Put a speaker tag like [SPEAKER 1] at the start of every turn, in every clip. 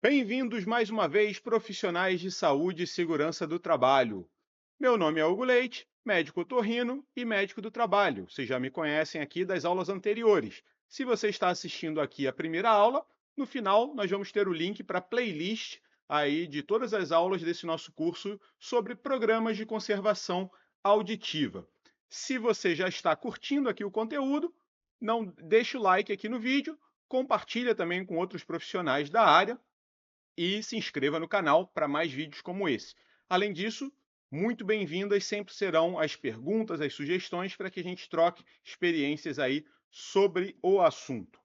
[SPEAKER 1] Bem-vindos mais uma vez, profissionais de saúde e segurança do trabalho. Meu nome é Hugo Leite, médico otorrino e médico do trabalho. Vocês já me conhecem aqui das aulas anteriores. Se você está assistindo aqui a primeira aula, no final nós vamos ter o link para a playlist aí de todas as aulas desse nosso curso sobre programas de conservação auditiva. Se você já está curtindo aqui o conteúdo, não deixe o like aqui no vídeo, compartilha também com outros profissionais da área e se inscreva no canal para mais vídeos como esse. Além disso, muito bem-vindas sempre serão as perguntas, as sugestões para que a gente troque experiências aí sobre o assunto.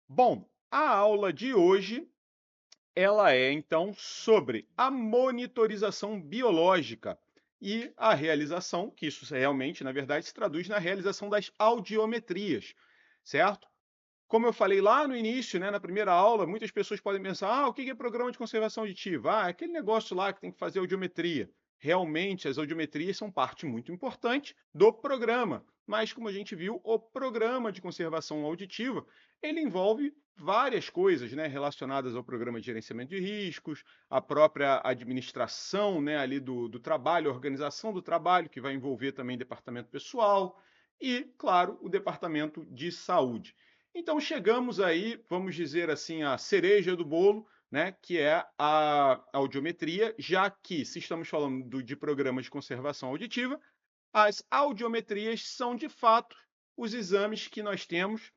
[SPEAKER 1] Bom, a aula de hoje ela é então sobre a monitorização biológica e a realização, que isso realmente, na verdade, se traduz na realização das audiometrias, certo? Como eu falei lá no início, né, na primeira aula, muitas pessoas podem pensar: o que é programa de conservação auditiva? É aquele negócio lá que tem que fazer audiometria. Realmente, as audiometrias são parte muito importante do programa, mas como a gente viu, o programa de conservação auditiva, ele envolve várias coisas, né, relacionadas ao programa de gerenciamento de riscos, a própria administração, né, ali do trabalho, a organização do trabalho, que vai envolver também departamento pessoal e, claro, o departamento de saúde. Então chegamos aí, vamos dizer assim, à cereja do bolo, né, que é a audiometria, já que se estamos falando de programas de conservação auditiva, as audiometrias são de fato os exames que nós temos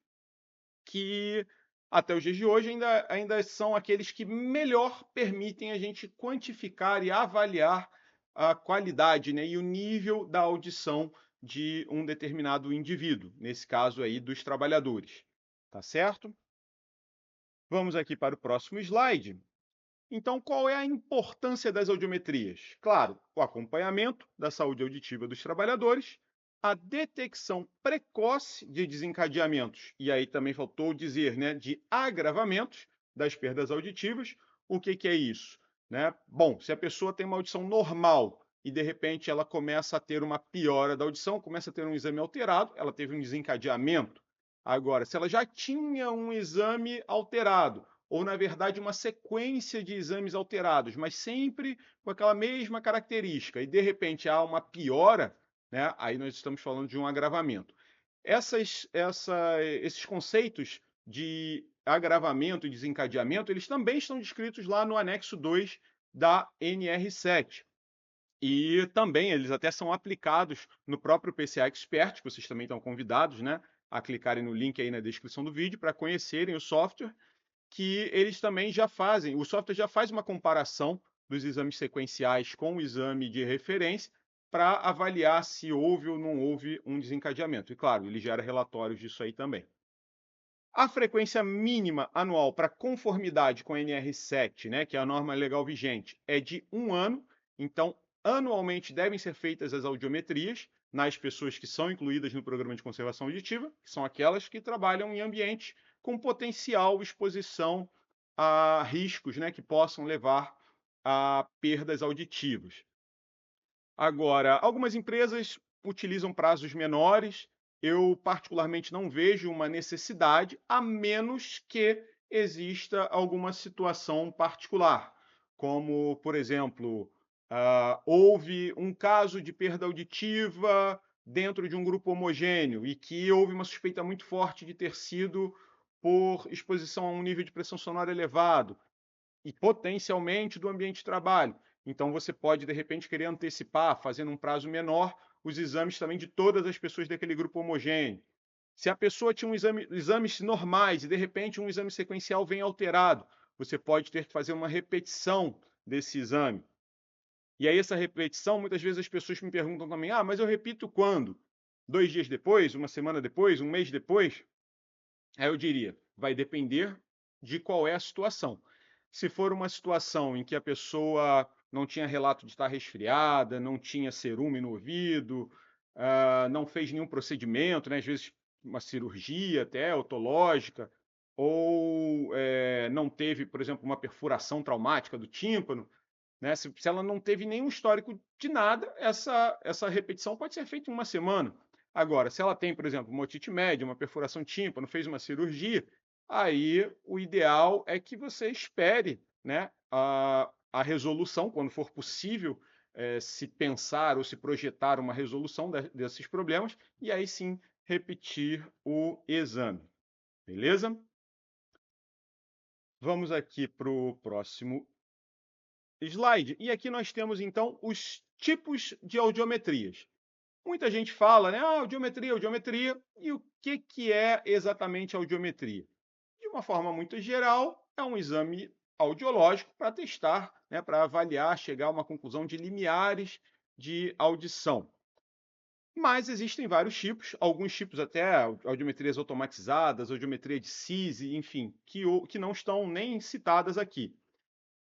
[SPEAKER 1] que até os dias de hoje ainda são aqueles que melhor permitem a gente quantificar e avaliar a qualidade, né, e o nível da audição de um determinado indivíduo, nesse caso aí dos trabalhadores. Tá certo? Vamos aqui para o próximo slide. Então, qual é a importância das audiometrias? Claro, o acompanhamento da saúde auditiva dos trabalhadores, a detecção precoce de desencadeamentos, e aí também faltou dizer, né, de agravamentos das perdas auditivas. O que é isso? Né? Bom, se a pessoa tem uma audição normal e de repente ela começa a ter uma piora da audição, começa a ter um exame alterado, ela teve um desencadeamento. Agora, se ela já tinha um exame alterado, ou na verdade uma sequência de exames alterados, mas sempre com aquela mesma característica, e de repente há uma piora, né, aí nós estamos falando de um agravamento. Esses conceitos de agravamento e desencadeamento, eles também estão descritos lá no anexo 2 da NR7. E também eles até são aplicados no próprio PCA Expert, que vocês também estão convidados, né, a clicarem no link aí na descrição do vídeo para conhecerem o software, que eles também já fazem, o software já faz uma comparação dos exames sequenciais com o exame de referência para avaliar se houve ou não houve um desencadeamento. E claro, ele gera relatórios disso aí também. A frequência mínima anual para conformidade com a NR7, né, que é a norma legal vigente, é de 1 ano. Então, anualmente devem ser feitas as audiometrias nas pessoas que são incluídas no programa de conservação auditiva, que são aquelas que trabalham em ambientes com potencial exposição a riscos, né, que possam levar a perdas auditivas. Agora, algumas empresas utilizam prazos menores. Eu, particularmente, não vejo uma necessidade, a menos que exista alguma situação particular, como, por exemplo, houve um caso de perda auditiva dentro de um grupo homogêneo e que houve uma suspeita muito forte de ter sido por exposição a um nível de pressão sonora elevado e potencialmente do ambiente de trabalho. Então você pode, de repente, querer antecipar, fazendo um prazo menor, os exames também de todas as pessoas daquele grupo homogêneo. Se a pessoa tinha exames normais e, de repente, um exame sequencial vem alterado, você pode ter que fazer uma repetição desse exame. E aí, essa repetição, muitas vezes as pessoas me perguntam também: mas eu repito quando? 2 dias depois? Uma semana depois? Um mês depois? Aí eu diria, vai depender de qual é a situação. Se for uma situação em que a pessoa não tinha relato de estar resfriada, não tinha cerume no ouvido, não fez nenhum procedimento, né, às vezes uma cirurgia até otológica, ou não teve, por exemplo, uma perfuração traumática do tímpano, né, se ela não teve nenhum histórico de nada, essa repetição pode ser feita em uma semana. Agora, se ela tem, por exemplo, uma otite média, uma perfuração tímpano, fez uma cirurgia, aí o ideal é que você espere né, a resolução, quando for possível, se pensar ou se projetar uma resolução desses problemas, e aí sim repetir o exame. Beleza? Vamos aqui para o próximo slide. E aqui nós temos, então, os tipos de audiometrias. Muita gente fala, né? Audiometria, audiometria. E o que é exatamente a audiometria? De uma forma muito geral, é um exame audiológico para testar, né, para avaliar, chegar a uma conclusão de limiares de audição. Mas existem vários tipos, alguns tipos até audiometrias automatizadas, audiometria de SISI, enfim, que não estão nem citadas aqui.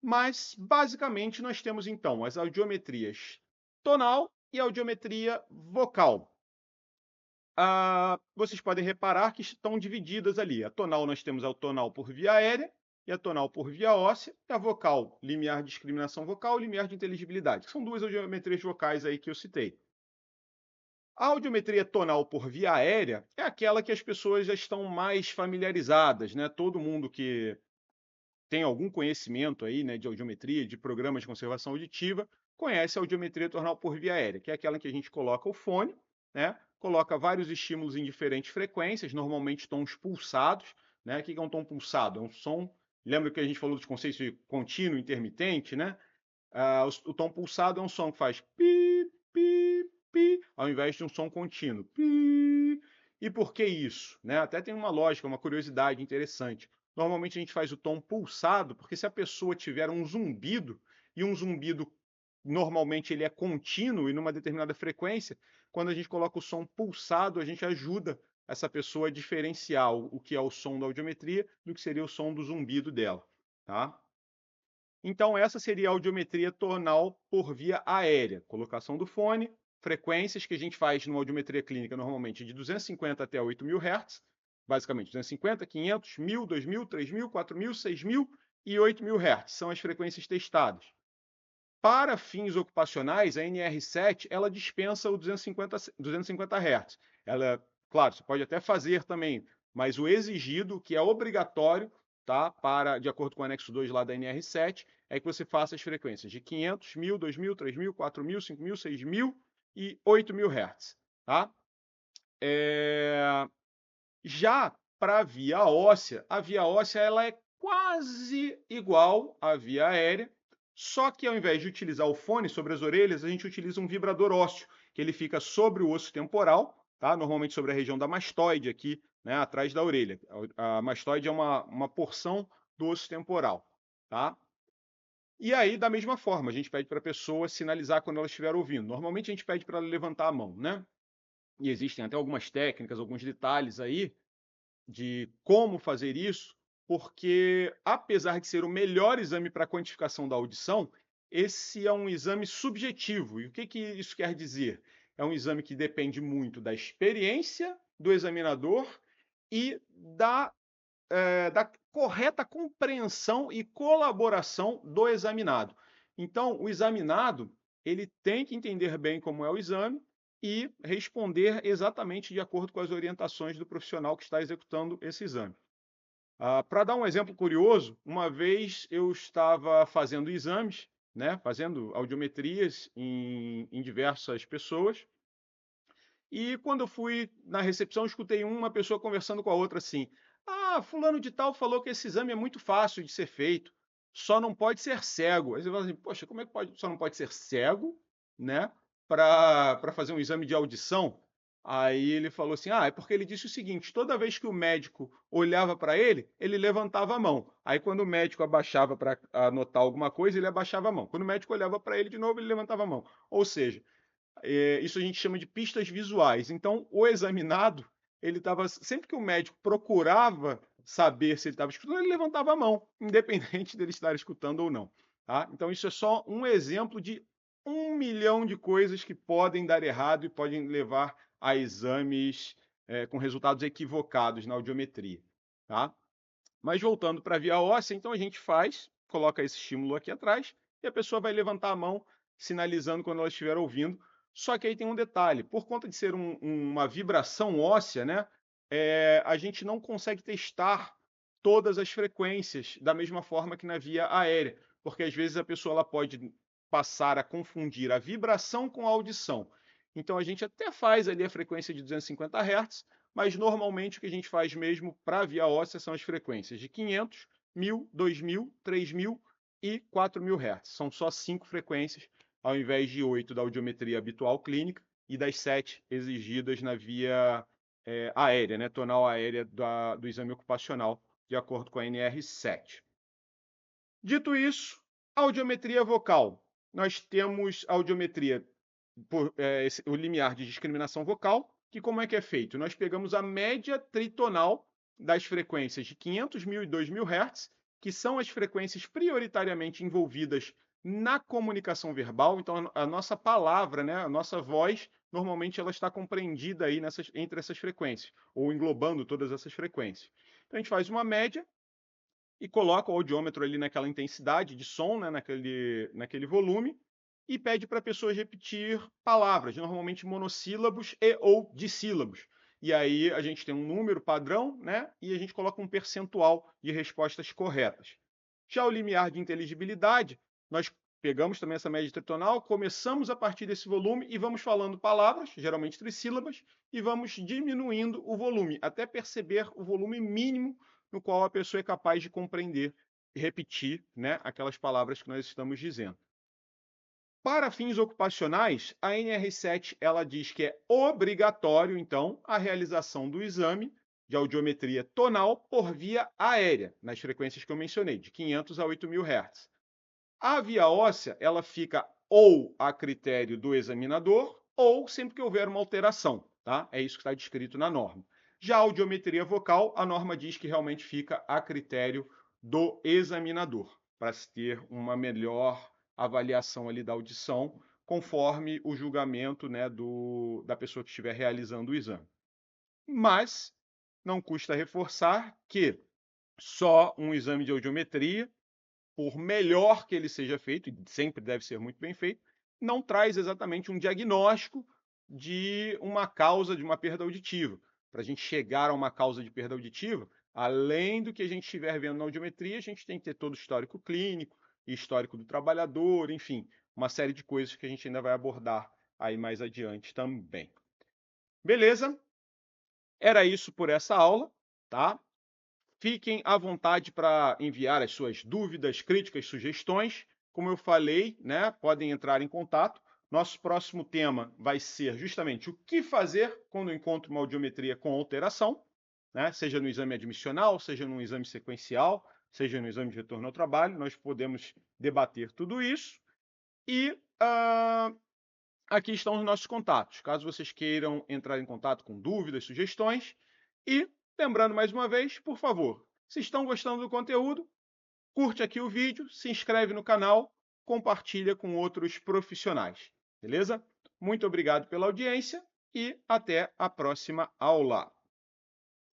[SPEAKER 1] Mas, basicamente, nós temos então as audiometrias tonal e audiometria vocal. Vocês podem reparar que estão divididas ali. A tonal, nós temos a tonal por via aérea e a tonal por via óssea, e a vocal, limiar de discriminação vocal e limiar de inteligibilidade, que são duas audiometrias vocais aí que eu citei. A audiometria tonal por via aérea é aquela que as pessoas já estão mais familiarizadas, né? Todo mundo que tem algum conhecimento aí, né, de audiometria, de programas de conservação auditiva, conhece a audiometria tonal por via aérea, que é aquela em que a gente coloca o fone, né, coloca vários estímulos em diferentes frequências, normalmente tons pulsados, né? O que é um tom pulsado? É um som. Lembra que a gente falou dos conceitos de contínuo, intermitente, né? O tom pulsado é um som que faz pi, pi, pi, ao invés de um som contínuo. Pi. E por que isso? Né? Até tem uma lógica, uma curiosidade interessante. Normalmente a gente faz o tom pulsado, porque se a pessoa tiver um zumbido, e um zumbido normalmente ele é contínuo e numa determinada frequência, quando a gente coloca o som pulsado, a gente ajuda essa pessoa a diferenciar o que é o som da audiometria do que seria o som do zumbido dela. Tá? Então, essa seria a audiometria tonal por via aérea. Colocação do fone, frequências que a gente faz numa audiometria clínica normalmente de 250 até 8.000 Hz, basicamente 250, 500, 1.000, 2.000, 3.000, 4.000, 6.000 e 8.000 Hz, são as frequências testadas. Para fins ocupacionais, a NR7 ela dispensa o 250 Hz. Ela, claro, você pode até fazer também, mas o exigido, que é obrigatório, tá, de acordo com o anexo 2 lá da NR7, é que você faça as frequências de 500, 1.000, 2.000, 3.000, 4.000, 5.000, 6.000 e 8.000 Hz. Tá? Já para a via óssea ela é quase igual à via aérea, só que ao invés de utilizar o fone sobre as orelhas, a gente utiliza um vibrador ósseo, que ele fica sobre o osso temporal, tá? Normalmente sobre a região da mastoide aqui, né, atrás da orelha. A mastoide é uma porção do osso temporal. Tá? E aí, da mesma forma, a gente pede para a pessoa sinalizar quando ela estiver ouvindo. Normalmente a gente pede para ela levantar a mão, né? E existem até algumas técnicas, alguns detalhes aí de como fazer isso, porque apesar de ser o melhor exame para quantificação da audição, esse é um exame subjetivo. E o que isso quer dizer? É um exame que depende muito da experiência do examinador e da correta compreensão e colaboração do examinado. Então, o examinado ele tem que entender bem como é o exame e responder exatamente de acordo com as orientações do profissional que está executando esse exame. Para dar um exemplo curioso, uma vez eu estava fazendo exames, né, fazendo audiometrias em diversas pessoas, e quando eu fui na recepção, escutei uma pessoa conversando com a outra assim: fulano de tal falou que esse exame é muito fácil de ser feito, só não pode ser cego. Aí você fala assim: poxa, como é que só não pode ser cego, né, para fazer um exame de audição? Aí ele falou assim: é porque ele disse o seguinte: toda vez que o médico olhava para ele, ele levantava a mão. Aí quando o médico abaixava para anotar alguma coisa, ele abaixava a mão. Quando o médico olhava para ele de novo, ele levantava a mão. Ou seja, isso a gente chama de pistas visuais. Então, o examinado, ele estava sempre que o médico procurava saber se ele estava escutando, ele levantava a mão, independente dele estar escutando ou não. Tá? Então, isso é só um exemplo de 1 milhão de coisas que podem dar errado e podem levar a exames com resultados equivocados na audiometria. Tá? Mas voltando para a via óssea, então a gente coloca esse estímulo aqui atrás e a pessoa vai levantar a mão, sinalizando quando ela estiver ouvindo. Só que aí tem um detalhe, por conta de ser uma vibração óssea, né, a gente não consegue testar todas as frequências da mesma forma que na via aérea, porque às vezes a pessoa ela pode passar a confundir a vibração com a audição. Então a gente até faz ali a frequência de 250 Hz, mas normalmente o que a gente faz mesmo para a via óssea são as frequências de 500, 1000, 2000, 3000 e 4000 Hz. São só 5 frequências, ao invés de 8 da audiometria habitual clínica e das 7 exigidas na via aérea, né, tonal aérea do exame ocupacional, de acordo com a NR7. Dito isso, audiometria vocal. Nós temos audiometria por o limiar de discriminação vocal, que como é que é feito? Nós pegamos a média tritonal das frequências de 500, 1000 e 2000 Hz, que são as frequências prioritariamente envolvidas na comunicação verbal. Então, a nossa palavra, né, a nossa voz, normalmente ela está compreendida aí entre essas frequências, ou englobando todas essas frequências. Então, a gente faz uma média e coloca o audiômetro ali naquela intensidade de som, né, naquele volume, e pede para a pessoa repetir palavras, normalmente monossílabos e ou dissílabos. E aí a gente tem um número padrão, né, e a gente coloca um percentual de respostas corretas. Já o limiar de inteligibilidade, nós pegamos também essa média tritonal, começamos a partir desse volume e vamos falando palavras, geralmente trissílabas, e vamos diminuindo o volume, até perceber o volume mínimo no qual a pessoa é capaz de compreender e repetir, né, aquelas palavras que nós estamos dizendo. Para fins ocupacionais, a NR7 ela diz que é obrigatório, então, a realização do exame de audiometria tonal por via aérea, nas frequências que eu mencionei, de 500 a 8000 Hz. A via óssea ela fica ou a critério do examinador ou sempre que houver uma alteração, tá? É isso que está descrito na norma. Já a audiometria vocal, a norma diz que realmente fica a critério do examinador, para se ter uma melhor avaliação ali da audição, conforme o julgamento, né, da pessoa que estiver realizando o exame. Mas não custa reforçar que só um exame de audiometria, por melhor que ele seja feito, e sempre deve ser muito bem feito, não traz exatamente um diagnóstico de uma causa de uma perda auditiva. Para a gente chegar a uma causa de perda auditiva, além do que a gente estiver vendo na audiometria, a gente tem que ter todo o histórico clínico, histórico do trabalhador, enfim, uma série de coisas que a gente ainda vai abordar aí mais adiante também. Beleza? Era isso por essa aula, tá? Fiquem à vontade para enviar as suas dúvidas, críticas, sugestões. Como eu falei, né, podem entrar em contato. Nosso próximo tema vai ser justamente o que fazer quando encontro uma audiometria com alteração, né, seja no exame admissional, seja no exame sequencial, seja no exame de retorno ao trabalho. Nós podemos debater tudo isso. E aqui estão os nossos contatos, caso vocês queiram entrar em contato com dúvidas, sugestões. E, lembrando mais uma vez, por favor, se estão gostando do conteúdo, curte aqui o vídeo, se inscreve no canal, compartilha com outros profissionais, beleza? Muito obrigado pela audiência e até a próxima aula.